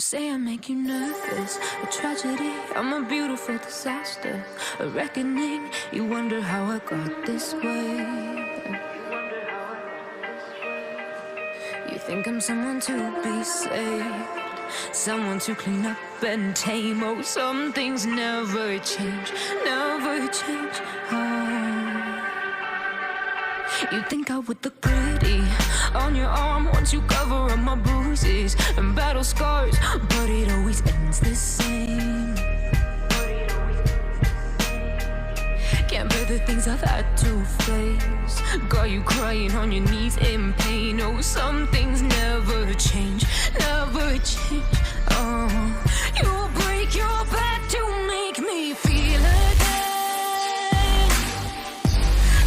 say I make you nervous, a tragedy, I'm a beautiful disaster, a reckoning, you wonder how I got this way. You think I'm someone to be saved, someone to clean up and tame. Oh, some things never change, never change. Oh, you think I would look pretty on your arm once you cover up my bruises and battle scars, but it always ends the same. Can't bear the things I've had to face, got you crying on your knees in pain. Oh, some things never change, never change. Oh, you break your back to make me feel again,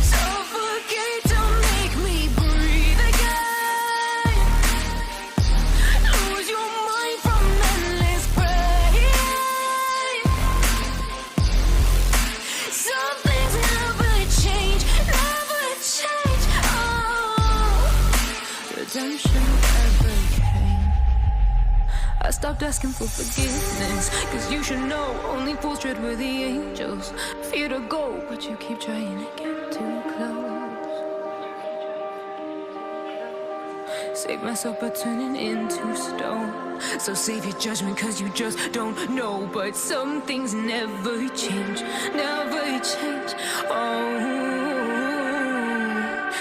suffocate to make me breathe again, lose your mind from endless pain. Some things never change, never change. Oh, redemption never came. I stopped asking for forgiveness, cause you should know only fools tread where the angels fear to go, but you keep trying to get too close. Save myself by turning into stone, so save your judgment cause you just don't know. But some things never change, never change. Oh,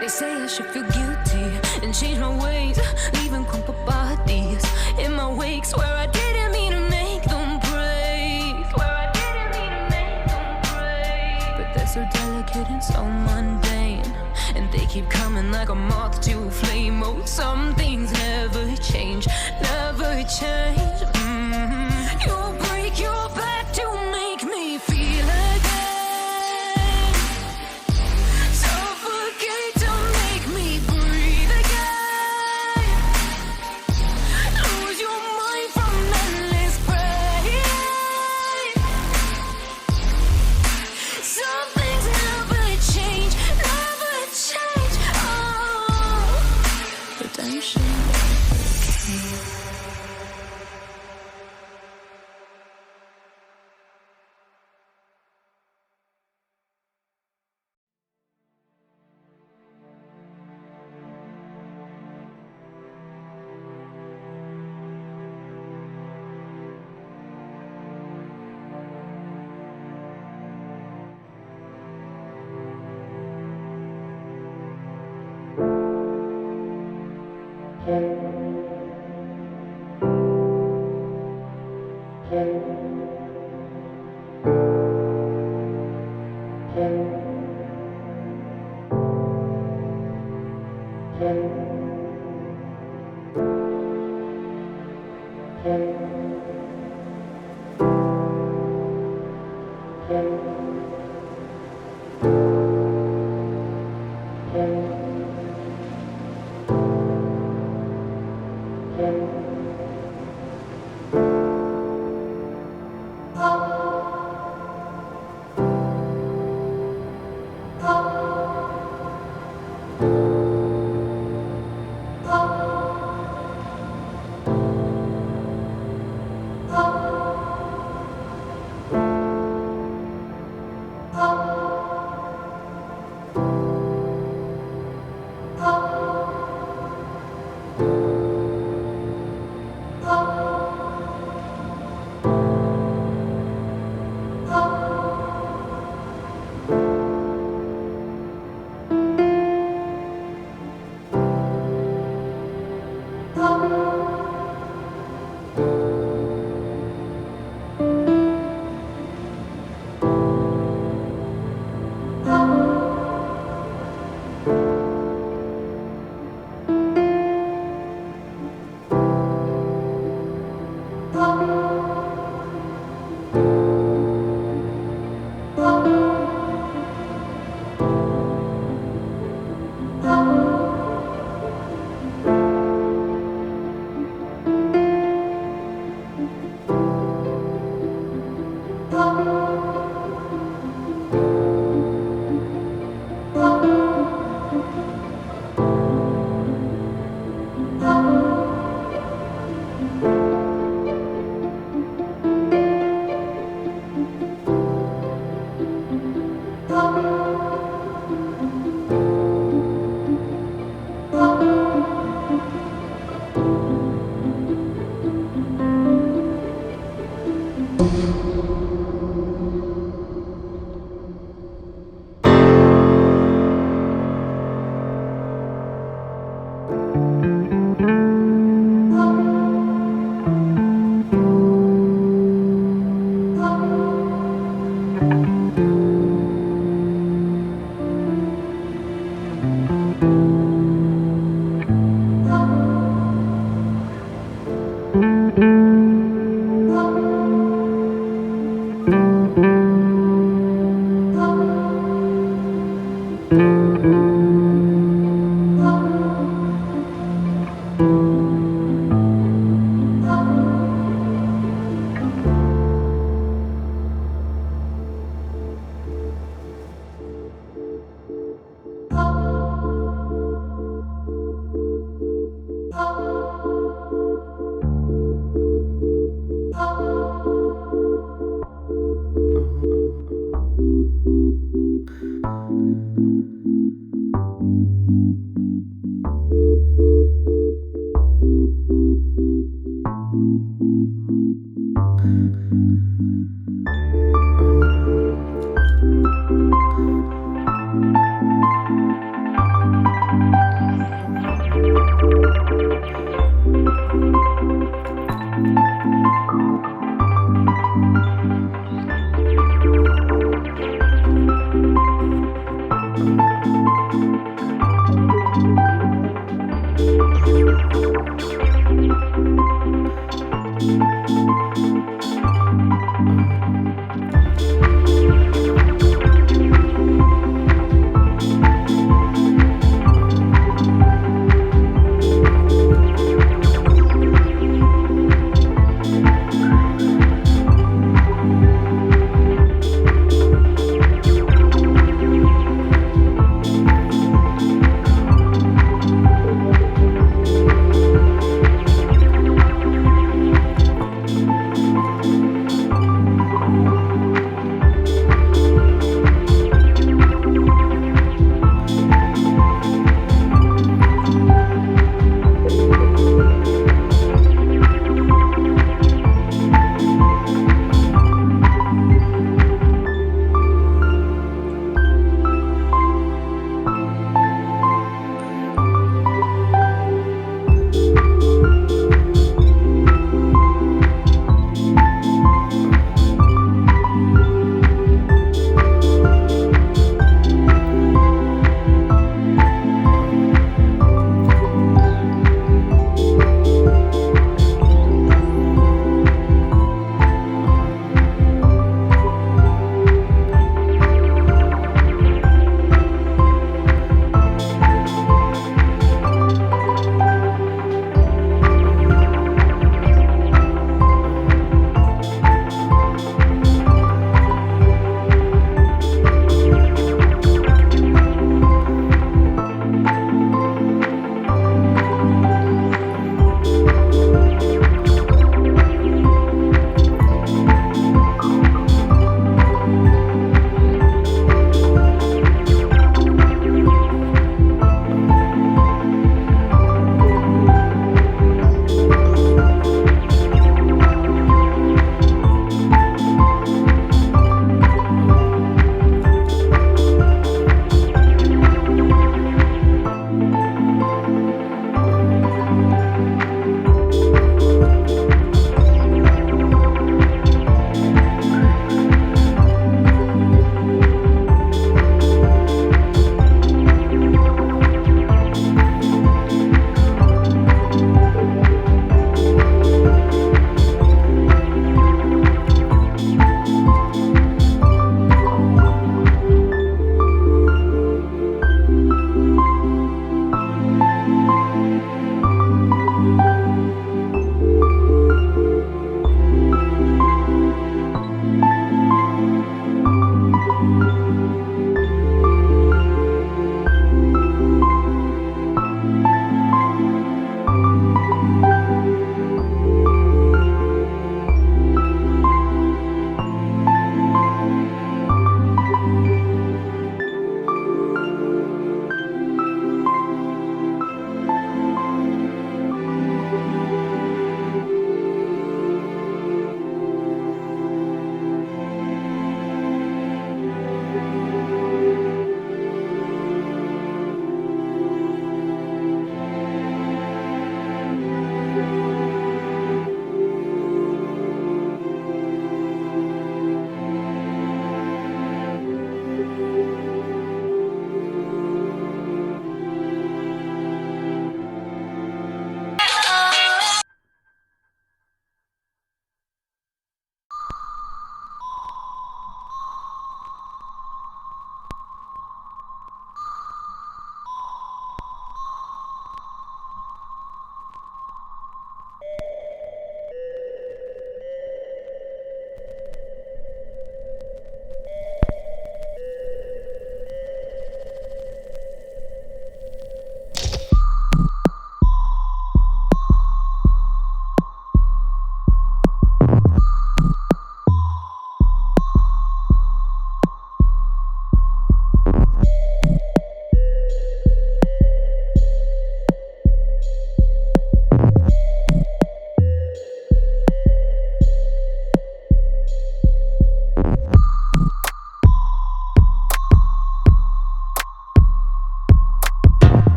they say I should feel guilty and change my ways, leaving crumpled bodies in my wake. Swear I didn't mean to make them break, swear I didn't mean to make them break. But they're so delicate and so mundane, and they keep coming like a moth to a flame. Oh, some things never change, never change. You break your back to make me feel again, suffocate to make me breathe again, lose your mind from endless pain. Some things never change, never change. Oh, redemption never came.